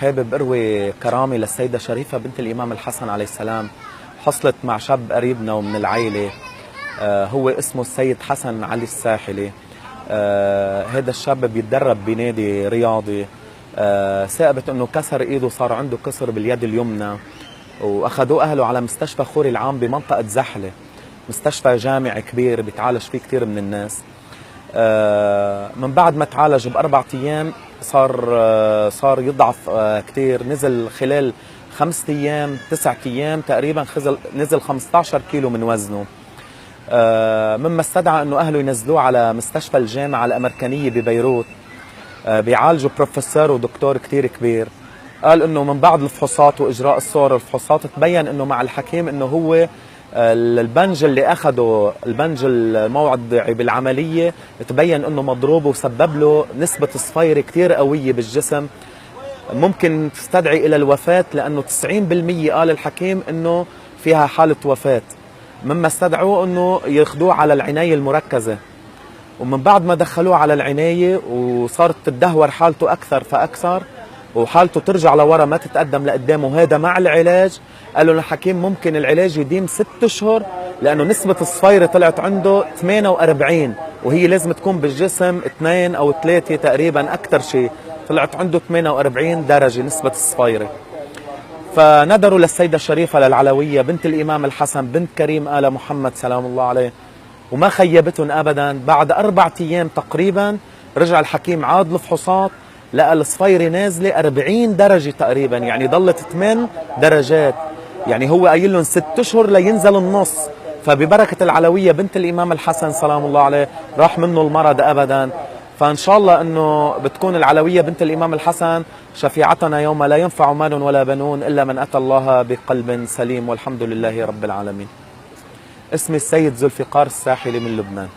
حابب اروي كرامه للسيده شريفه بنت الامام الحسن عليه السلام. حصلت مع شاب قريبنا ومن العائله، هو اسمه السيد حسن علي الساحلي. هذا الشاب بيتدرب بنادي رياضي. ثاقبت انه كسر ايده، صار عنده كسر باليد اليمنى، واخذوه اهله على مستشفى خوري العام بمنطقه زحله، مستشفى جامعي كبير بيتعالج فيه كثير من الناس. من بعد ما تعالج ب4 ايام صار يضعف كثير، نزل خلال 5 ايام 9 ايام تقريبا، نزل 15 كيلو من وزنه. مما استدعى انه اهله ينزلوه على مستشفى الجامعه الامريكانيه ببيروت، بيعالجوا بروفيسور ودكتور كثير كبير. قال انه من بعد الفحوصات واجراء الصور الفحوصات تبين انه مع الحكيم انه هو البنج اللي اخذه، البنج الموضعي بالعمليه، تبين انه مضروب وسبب له نسبه صفيره كثير قويه بالجسم، ممكن تستدعي الى الوفاه، لانه 90% قال الحكيم انه فيها حاله وفاه. مما استدعوه انه ياخذوه على العنايه المركزه. ومن بعد ما دخلوه على العنايه وصارت تدهور حالته اكثر فاكثر، وحالته ترجع لورا ما تتقدم لقدام، وهذا مع العلاج. قالوا الحكيم ممكن العلاج يديم 6 اشهر، لانه نسبه الصفيره طلعت عنده 48، وهي لازم تكون بالجسم 2 أو 3 تقريبا اكثر شيء، طلعت عنده 48 درجه نسبه الصفيره. فندروا للسيده الشريفه للعلويه بنت الامام الحسن بنت كريم آل محمد سلام الله عليه، وما خيبتهم ابدا. بعد 4 ايام تقريبا رجع الحكيم عاد الفحوصات، لقى الصفيره نازله 40 درجه تقريبا، يعني ضلت 8 درجات، يعني هو قايل لهم 6 اشهر لينزل النص. فببركه العلويه بنت الامام الحسن سلام الله عليه راح منه المرض ابدا. فان شاء الله انه بتكون العلويه بنت الامام الحسن شفيعتنا يوم لا ينفع مال ولا بنون الا من اتى الله بقلب سليم، والحمد لله رب العالمين. اسمي السيد ذو الفقار الساحلي من لبنان.